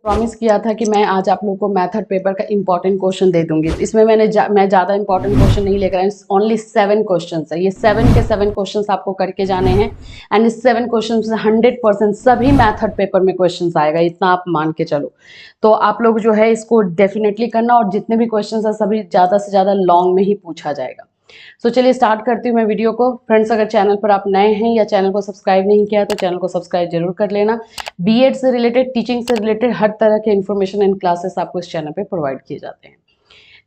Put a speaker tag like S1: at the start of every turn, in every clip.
S1: Promise किया था कि मैं आज आप लोगों को मेथड पेपर का इंपॉर्टेंट क्वेश्चन दे दूंगी। इसमें मैं ज़्यादा इंपॉर्टेंट क्वेश्चन नहीं लेकर आई, ओनली 7 क्वेश्चंस है। ये 7 के 7 क्वेश्चंस आपको करके जाने हैं एंड इस 7 क्वेश्चन से 100% सभी मेथड पेपर में क्वेश्चंस आएगा, इतना आप मान के चलो। तो आप लोग जो है इसको डेफिनेटली करना, और जितने भी क्वेश्चन है सभी ज़्यादा से ज़्यादा लॉन्ग में ही पूछा जाएगा। तो चलिए स्टार्ट करती हूँ मैं वीडियो को। फ्रेंड्स, अगर चैनल पर आप नए हैं या चैनल को सब्सक्राइब नहीं किया तो चैनल को सब्सक्राइब जरूर कर लेना। बीएड से रिलेटेड, टीचिंग से रिलेटेड हर तरह के इन्फॉर्मेशन एंड क्लासेस आपको इस चैनल पे प्रोवाइड किए जाते हैं।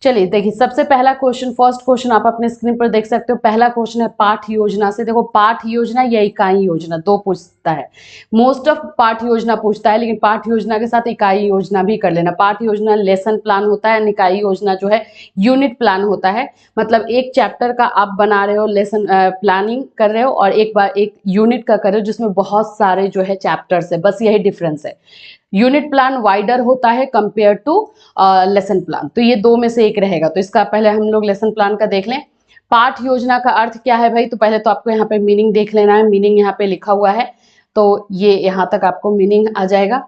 S1: चलिए देखिए, सबसे पहला क्वेश्चन, फर्स्ट क्वेश्चन आप अपने स्क्रीन पर देख सकते हो। पहला क्वेश्चन है पाठ योजना से। देखो, पाठ योजना या इकाई योजना दो पूछता है। मोस्ट ऑफ पाठ योजना पूछता है, लेकिन पाठ योजना के साथ इकाई योजना भी कर लेना। पाठ योजना लेसन प्लान होता है, इकाई योजना जो है यूनिट प्लान होता है। मतलब एक चैप्टर का आप बना रहे हो, लेसन प्लानिंग कर रहे हो, और एक बार एक यूनिट का कर रहे हो जिसमें बहुत सारे जो है चैप्टर्स है, बस यही डिफरेंस है। यूनिट प्लान वाइडर होता है कंपेयर टू लेसन प्लान, तो ये दो में से एक रहेगा। तो इसका पहले हम लोग लेसन प्लान का देख लें। पाठ योजना का अर्थ क्या है भाई? तो पहले तो आपको यहाँ पे मीनिंग देख लेना है। मीनिंग यहाँ पे लिखा हुआ है, तो ये यहाँ तक आपको मीनिंग आ जाएगा।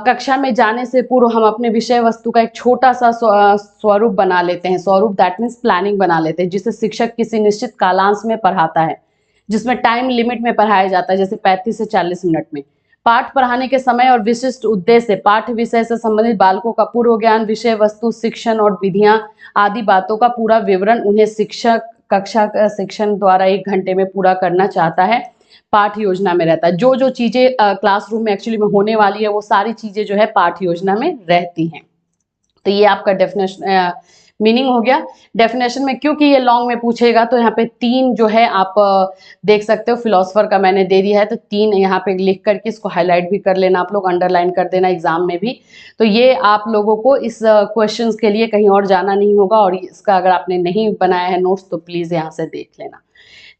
S1: कक्षा में जाने से पूर्व हम अपने विषय वस्तु का एक छोटा सा स्वरूप बना लेते हैं। स्वरूप दैट मीन्स प्लानिंग बना लेते हैं, जिसे शिक्षक किसी निश्चित कालांश में पढ़ाता है, जिसमें टाइम लिमिट में पढ़ाया जाता है, जैसे 35 से 40 मिनट में। पाठ पढ़ाने के समय और विशिष्ट उद्देश्य, पाठ विषय से संबंधित बालकों का पूर्व ज्ञान, विषय वस्तु, शिक्षण और विधियां आदि बातों का पूरा विवरण उन्हें शिक्षक कक्षा का शिक्षण द्वारा 1 घंटे में पूरा करना चाहता है। पाठ योजना में रहता है। जो जो चीजें क्लासरूम में एक्चुअली में होने वाली है, वो सारी चीजें जो है पाठ योजना में रहती हैं। तो ये आपका डेफिनेशन मीनिंग हो गया। डेफिनेशन में क्योंकि ये लॉन्ग में पूछेगा, तो यहाँ पे 3 जो है आप देख सकते हो, फिलोसफर का मैंने दे दिया है, तो 3 यहाँ पे लिख करके इसको हाईलाइट भी कर लेना, आप लोग अंडरलाइन कर देना एग्जाम में भी। तो ये आप लोगों को इस क्वेश्चंस के लिए कहीं और जाना नहीं होगा, और इसका अगर आपने नहीं बनाया है नोट्स तो प्लीज यहाँ से देख लेना।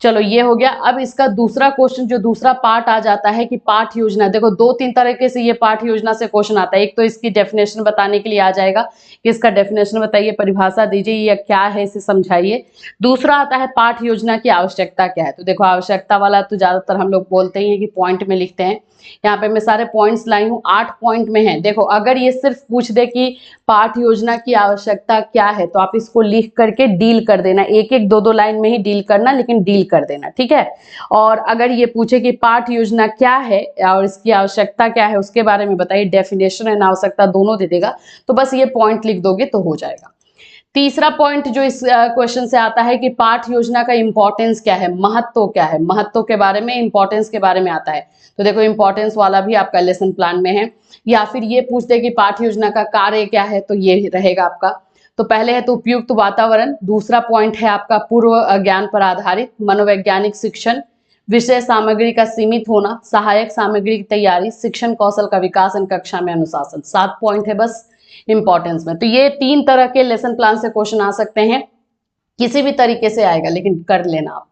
S1: चलो, ये हो गया। अब इसका दूसरा क्वेश्चन, जो दूसरा पार्ट आ जाता है कि पाठ योजना। देखो, 2-3 तरीके से ये पाठ योजना से क्वेश्चन आता है। एक तो इसकी डेफिनेशन बताने के लिए आ जाएगा कि इसका डेफिनेशन बताइए, परिभाषा दीजिए, ये क्या है, इसे समझाइए। दूसरा आता है पाठ योजना की आवश्यकता क्या है। तो देखो, आवश्यकता वाला तो ज्यादातर हम लोग बोलते ही हैं कि पॉइंट में लिखते हैं। यहाँ पे मैं सारे पॉइंट्स लाई हूँ, 8 पॉइंट में है। देखो, अगर ये सिर्फ पूछ दे कि पाठ योजना की आवश्यकता क्या है, तो आप इसको लिख करके डील कर देना। एक एक 2-2 लाइन में ही डील करना, लेकिन डील कर देना, ठीक है। और अगर ये पूछे कि पाठ योजना क्या है और इसकी आवश्यकता क्या है, उसके बारे में बताइए, डेफिनेशन एंड आवश्यकता दोनों दे देगा, तो बस ये पॉइंट लिख दोगे तो हो जाएगा। तीसरा पॉइंट जो इस क्वेश्चन से आता है कि पाठ योजना का इंपॉर्टेंस क्या है, महत्व क्या है, महत्व के बारे में, इंपॉर्टेंस के बारे में आता है। तो देखो, इंपॉर्टेंस वाला भी आपका लेसन प्लान में है। या फिर ये पूछते कि पाठ योजना का कार्य क्या है, तो ये रहेगा आपका। तो पहले है तो उपयुक्त वातावरण, दूसरा पॉइंट है आपका पूर्व ज्ञान पर आधारित मनोवैज्ञानिक शिक्षण, विषय सामग्री का सीमित होना, सहायक सामग्री की तैयारी, शिक्षण कौशल का विकास एवं कक्षा में अनुशासन। 7 पॉइंट है बस इंपॉर्टेंस में। तो ये 3 तरह के लेसन प्लान से क्वेश्चन आ सकते हैं, किसी भी तरीके से आएगा, लेकिन कर लेना आप।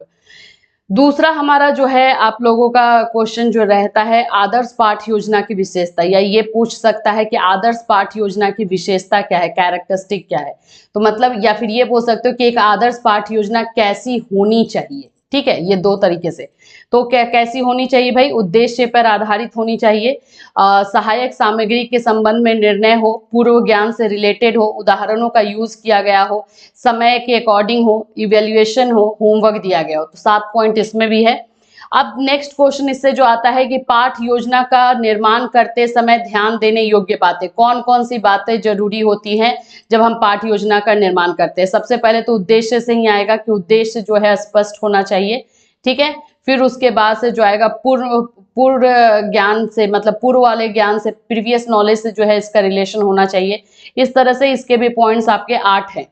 S1: दूसरा हमारा जो है आप लोगों का क्वेश्चन जो रहता है, आदर्श पाठ योजना की विशेषता, या ये पूछ सकता है कि आदर्श पाठ योजना की विशेषता क्या है, कैरेक्टरिस्टिक क्या है। तो मतलब, या फिर ये पूछ सकते हो कि एक आदर्श पाठ योजना कैसी होनी चाहिए, ठीक है। ये 2 तरीके से। तो क्या कैसी होनी चाहिए भाई? उद्देश्य पर आधारित होनी चाहिए, सहायक सामग्री के संबंध में निर्णय हो, पूर्व ज्ञान से रिलेटेड हो, उदाहरणों का यूज किया गया हो, समय के अकॉर्डिंग हो, इवेल्युएशन हो, होमवर्क दिया गया हो। तो 7 पॉइंट इसमें भी है। अब नेक्स्ट क्वेश्चन इससे जो आता है कि पाठ योजना का निर्माण करते समय ध्यान देने योग्य बातें, कौन कौन सी बातें जरूरी होती हैं जब हम पाठ योजना का निर्माण करते हैं। सबसे पहले तो उद्देश्य से ही आएगा कि उद्देश्य जो है स्पष्ट होना चाहिए, ठीक है। फिर उसके बाद से जो आएगा पूर्व ज्ञान से, मतलब पूर्व वाले ज्ञान से, प्रीवियस नॉलेज से जो है इसका रिलेशन होना चाहिए। इस तरह से इसके भी पॉइंट्स आपके 8 हैं।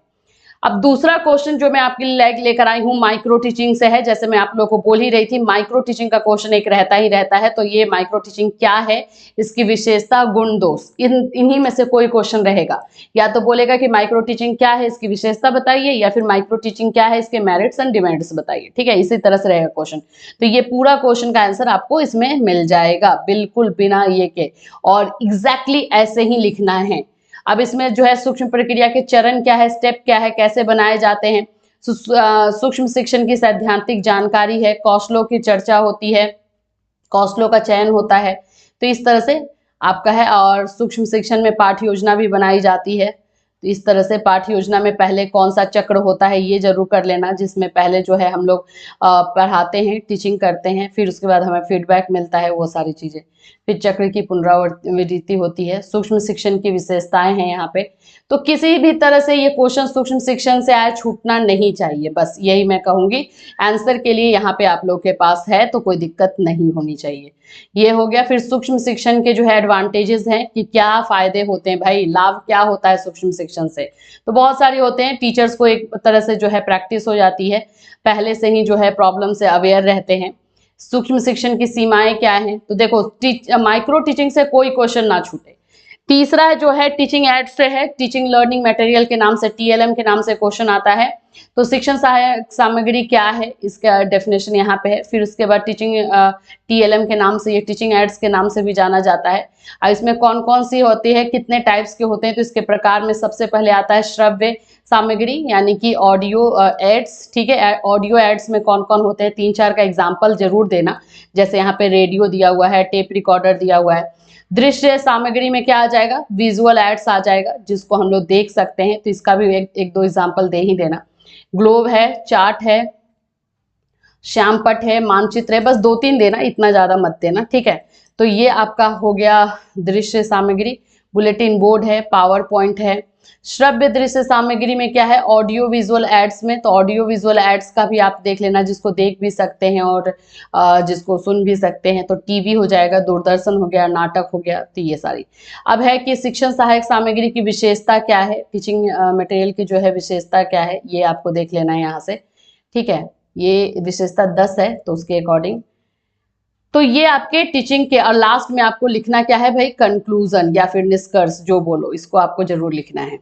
S1: अब दूसरा क्वेश्चन जो मैं आपके लिए लेकर आई हूँ माइक्रो टीचिंग से है। जैसे मैं आप लोगों को बोल ही रही थी, माइक्रो टीचिंग का क्वेश्चन एक रहता ही रहता है। तो ये माइक्रो टीचिंग क्या है, इसकी विशेषता, गुण, दोष, इन्हीं में से कोई क्वेश्चन रहेगा। या तो बोलेगा कि माइक्रो टीचिंग क्या है, इसकी विशेषता बताइए, या फिर माइक्रो टीचिंग क्या है, इसके मेरिट्स एंड डिमेरिट्स बताइए, ठीक है। इसी तरह से रहेगा क्वेश्चन। तो ये पूरा क्वेश्चन का आंसर आपको इसमें मिल जाएगा, बिल्कुल बिना ये के, और एग्जैक्टली ऐसे ही लिखना है। अब इसमें जो है सूक्ष्म प्रक्रिया के चरण क्या है, स्टेप क्या है, कैसे बनाए जाते हैं, सूक्ष्म शिक्षण की सैद्धांतिक जानकारी है, कौशलों की चर्चा होती है, कौशलों का चयन होता है। तो इस तरह से आपका है। और सूक्ष्म शिक्षण में पाठ्य योजना भी बनाई जाती है। तो इस तरह से पाठ्य योजना में पहले कौन सा चक्र होता है ये जरूर कर लेना, जिसमें पहले जो है हम लोग पढ़ाते हैं, टीचिंग करते हैं, फिर उसके बाद हमें फीडबैक मिलता है, वो सारी चीज़ें। फिर चक्र की पुनरावृत्ति होती है। सूक्ष्म शिक्षण की विशेषताएं हैं यहाँ पे। तो किसी भी तरह से ये क्वेश्चन सूक्ष्म शिक्षण से आए छूटना नहीं चाहिए, बस यही मैं कहूँगी। आंसर के लिए यहाँ पे आप लोग के पास है तो कोई दिक्कत नहीं होनी चाहिए। ये हो गया। फिर सूक्ष्म शिक्षण के जो है एडवांटेजेस हैं कि क्या फायदे होते हैं भाई, लाभ क्या होता है सूक्ष्म शिक्षण से। तो बहुत सारे होते हैं। टीचर्स को एक तरह से जो है प्रैक्टिस हो जाती है, पहले से ही जो है प्रॉब्लम से अवेयर रहते हैं। सूक्ष्म शिक्षण की सीमाएं क्या हैं, तो देखो माइक्रो टीचिंग से कोई क्वेश्चन ना छूटे। तीसरा जो है टीचिंग एड से है, टीचिंग लर्निंग मटेरियल के नाम से, टीएलएम के नाम से क्वेश्चन आता है। तो शिक्षण सहायक सामग्री क्या है, इसका डेफिनेशन यहाँ पे है। फिर उसके बाद टीचिंग टीएलएम के नाम से, ये टीचिंग एड्स के नाम से भी जाना जाता है। और इसमें कौन कौन सी होती है, कितने टाइप्स के होते हैं, तो इसके प्रकार में सबसे पहले आता है श्रव्य सामग्री, यानी कि ऑडियो एड्स। ठीक है, ऑडियो एड्स में कौन कौन होते हैं, 3-4 का एग्जाम्पल जरूर देना। जैसे यहाँ पे रेडियो दिया हुआ है, टेप रिकॉर्डर दिया हुआ है। दृश्य सामग्री में क्या आ जाएगा, विजुअल एड्स आ जाएगा, जिसको हम लोग देख सकते हैं, तो इसका भी एक दो एग्जाम्पल दे ही देना। ग्लोब है, चार्ट है, श्यामपट है, मानचित्र है, बस 2-3 देना, इतना ज्यादा मत देना। ठीक है, तो ये आपका हो गया दृश्य सामग्री। बुलेटिन बोर्ड है, पावर पॉइंट है। श्रव्य दृश्य सामग्री में क्या है, ऑडियो विजुअल एड्स में, तो ऑडियो विजुअल एड्स का भी आप देख लेना, जिसको देख भी सकते हैं और जिसको सुन भी सकते हैं। तो टीवी हो जाएगा, दूरदर्शन हो गया, नाटक हो गया, तो ये सारी। अब है कि शिक्षण सहायक सामग्री की विशेषता क्या है, टीचिंग मटेरियल की जो है विशेषता क्या है, ये आपको देख लेना है यहाँ से। ठीक है, ये विशेषता 10 है, तो उसके अकॉर्डिंग तो ये आपके टीचिंग के। और लास्ट में आपको लिखना क्या है भाई, कंक्लूजन या फिर निष्कर्ष, जो बोलो, इसको आपको जरूर लिखना है।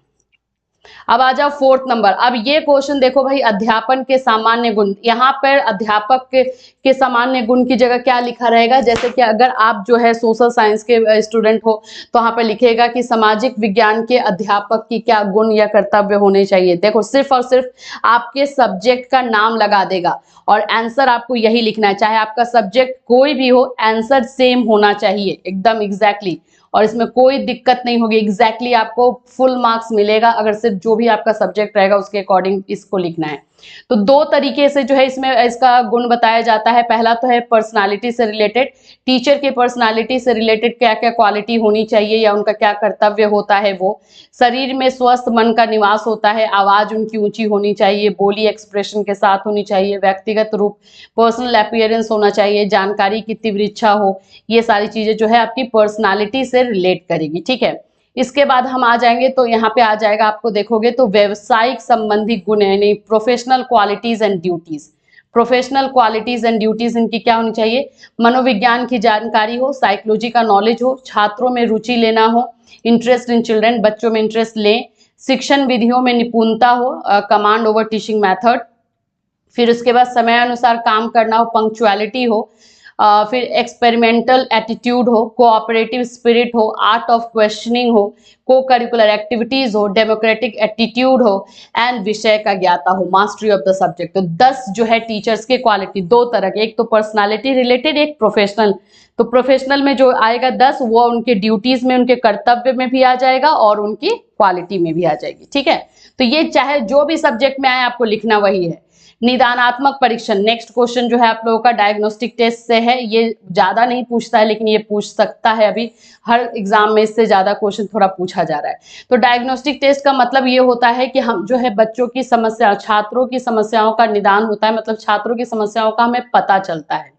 S1: अब आ जाओ 4th नंबर। अब ये क्वेश्चन देखो भाई, अध्यापन के सामान्य गुण। यहाँ पर अध्यापक के सामान्य गुण की जगह क्या लिखा रहेगा, जैसे कि अगर आप जो है सोशल साइंस के स्टूडेंट हो तो वहाँ पर लिखेगा कि सामाजिक विज्ञान के अध्यापक की क्या गुण या कर्तव्य होने चाहिए। देखो सिर्फ और सिर्फ आपके सब्जेक्ट का नाम लगा देगा और आंसर आपको यही लिखना है, चाहे आपका सब्जेक्ट कोई भी हो, आंसर सेम होना चाहिए एकदम एग्जैक्टली। और इसमें कोई दिक्कत नहीं होगी, एग्जैक्टली आपको फुल मार्क्स मिलेगा अगर सिर्फ जो भी आपका सब्जेक्ट रहेगा उसके अकॉर्डिंग इसको लिखना है। तो 2 तरीके से जो है इसमें इसका गुण बताया जाता है। पहला तो है पर्सनालिटी से रिलेटेड, टीचर के पर्सनालिटी से रिलेटेड क्या क्या क्वालिटी होनी चाहिए या उनका क्या कर्तव्य होता है वो। शरीर में स्वस्थ मन का निवास होता है, आवाज उनकी ऊंची होनी चाहिए, बोली एक्सप्रेशन के साथ होनी चाहिए, व्यक्तिगत रूप पर्सनल अपीयरेंस होना चाहिए, जानकारी की तीव्र इच्छा हो। ये सारी चीजें जो है आपकी पर्सनालिटी से रिलेट करेगी। ठीक है, इसके बाद हम आ जाएंगे तो यहाँ पे आ जाएगा, आपको देखोगे तो व्यवसायिक संबंधी गुण यानी professional qualities and duties. Professional qualities and duties इनकी क्या होनी चाहिए, मनोविज्ञान की जानकारी हो, साइकोलॉजी का नॉलेज हो, छात्रों में रुचि लेना हो, इंटरेस्ट इन चिल्ड्रन, बच्चों में इंटरेस्ट लें, शिक्षण विधियों में निपुणता हो, कमांड ओवर टीचिंग मेथड। फिर उसके बाद समय अनुसार काम करना हो, पंक्चुअलिटी हो, फिर एक्सपेरिमेंटल एटीट्यूड हो, कोऑपरेटिव स्पिरिट हो, आर्ट ऑफ क्वेश्चनिंग हो, को करिकुलर एक्टिविटीज हो, डेमोक्रेटिक एटीट्यूड हो एंड विषय का ज्ञाता हो, मास्टरी ऑफ द सब्जेक्ट। तो 10 जो है टीचर्स के क्वालिटी 2 तरह के, एक तो पर्सनालिटी रिलेटेड, एक प्रोफेशनल। तो प्रोफेशनल में जो आएगा 10 वो उनके ड्यूटीज में, उनके कर्तव्य में भी आ जाएगा और उनकी क्वालिटी में भी आ जाएगी। ठीक है, तो ये चाहे जो भी सब्जेक्ट में आए आपको लिखना वही है। निदानात्मक परीक्षण, नेक्स्ट क्वेश्चन जो है आप लोगों का डायग्नोस्टिक टेस्ट से है। ये ज्यादा नहीं पूछता है लेकिन ये पूछ सकता है, अभी हर एग्जाम में इससे ज्यादा क्वेश्चन थोड़ा पूछा जा रहा है। तो डायग्नोस्टिक टेस्ट का मतलब ये होता है कि हम जो है बच्चों की समस्या, छात्रों की समस्याओं का निदान होता है, मतलब छात्रों की समस्याओं का हमें पता चलता है।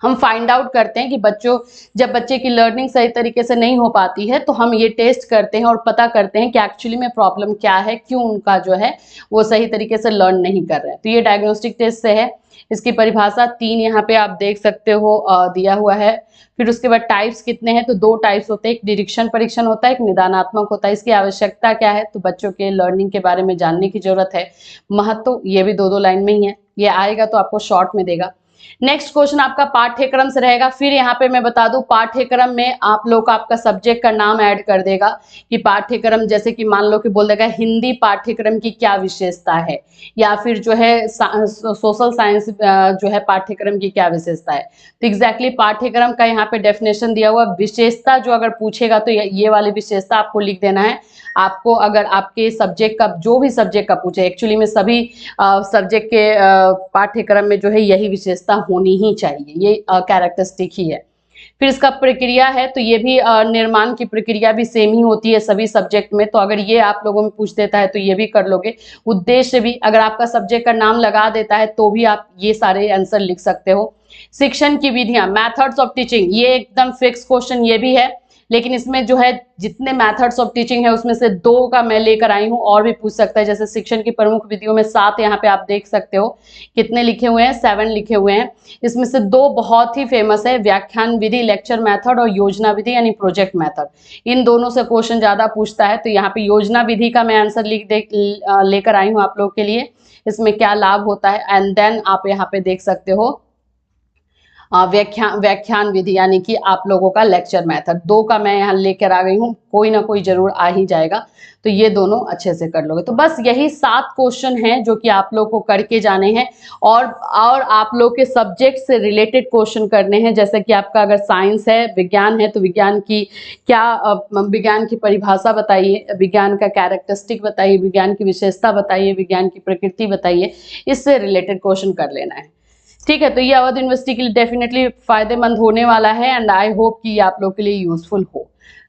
S1: हम फाइंड आउट करते हैं कि जब बच्चे की लर्निंग सही तरीके से नहीं हो पाती है तो हम ये टेस्ट करते हैं और पता करते हैं कि एक्चुअली में प्रॉब्लम क्या है, क्यों उनका जो है वो सही तरीके से लर्न नहीं कर रहे हैं। तो ये डायग्नोस्टिक टेस्ट से है। इसकी परिभाषा 3 यहाँ पे आप देख सकते हो दिया हुआ है। फिर उसके बाद टाइप्स कितने हैं, तो 2 टाइप्स होते हैं, एक निरीक्षण परीक्षण होता है, एक निदानात्मक होता है। इसकी आवश्यकता क्या है, तो बच्चों के लर्निंग के बारे में जानने की जरूरत है। महत्व ये भी 2-2 लाइन में ही है, ये आएगा तो आपको शॉर्ट में देगा। नेक्स्ट क्वेश्चन आपका पाठ्यक्रम से रहेगा। फिर यहाँ पे मैं बता दूं, पाठ्यक्रम में आप लोग आपका सब्जेक्ट का नाम ऐड कर देगा कि पाठ्यक्रम, जैसे कि मान लो कि बोल देगा हिंदी पाठ्यक्रम की क्या विशेषता है, या फिर जो है सोशल साइंस जो है पाठ्यक्रम की क्या विशेषता है। तो एग्जैक्टली पाठ्यक्रम का यहाँ पे डेफिनेशन दिया हुआ, विशेषता जो अगर पूछेगा तो ये वाली विशेषता आपको लिख देना है। आपको अगर आपके सब्जेक्ट का, जो भी सब्जेक्ट का पूछे, एक्चुअली में सभी सब्जेक्ट के पाठ्यक्रम में जो है यही विशेषता होनी ही चाहिए, ये कैरेक्टरिस्टिक ही है। फिर इसका प्रक्रिया है, तो ये भी निर्माण की प्रक्रिया भी सेम ही होती है सभी सब्जेक्ट में, तो अगर ये आप लोगों में पूछ देता है तो ये भी कर लोगे। उद्देश्य भी, अगर आपका सब्जेक्ट का नाम लगा देता है तो भी आप ये सारे आंसर लिख सकते हो। शिक्षण की विधियां, मेथड्स ऑफ टीचिंग, ये एकदम फिक्स क्वेश्चन ये भी है, लेकिन इसमें जो है जितने मेथड्स ऑफ टीचिंग है उसमें से 2 का मैं लेकर आई हूँ, और भी पूछ सकता है। जैसे शिक्षण की प्रमुख विधियों में 7 यहाँ पे आप देख सकते हो कितने लिखे हुए हैं, 7 लिखे हुए हैं। इसमें से 2 बहुत ही फेमस है, व्याख्यान विधि लेक्चर मेथड और योजना विधि यानी प्रोजेक्ट मेथड। इन दोनों से क्वेश्चन ज्यादा पूछता है, तो यहाँ पे योजना विधि का मैं आंसर लेकर आई हूँ आप लोग के लिए, इसमें क्या लाभ होता है। एंड देन आप यहाँ पे देख सकते हो व्याख्यान विधि यानी कि आप लोगों का लेक्चर मेथड। 2 का मैं यहाँ लेकर आ गई हूँ, कोई ना कोई जरूर आ ही जाएगा, तो ये दोनों अच्छे से कर लोगे। तो बस यही 7 क्वेश्चन हैं जो कि आप लोग को करके जाने हैं, और आप लोग के सब्जेक्ट से रिलेटेड क्वेश्चन करने हैं। जैसे कि आपका अगर साइंस है, विज्ञान है, तो विज्ञान की क्या, विज्ञान की परिभाषा बताइए, विज्ञान का कैरेक्टरिस्टिक बताइए, विज्ञान की विशेषता बताइए, विज्ञान की प्रकृति बताइए, इससे रिलेटेड क्वेश्चन कर लेना है। ठीक है, तो ये अवध यूनिवर्सिटी के लिए डेफिनेटली फायदेमंद होने वाला है, एंड आई होप कि ये आप लोग के लिए यूजफुल हो।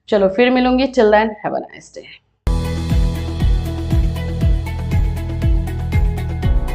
S1: चलो फिर मिलूंगी, till then have a nice day.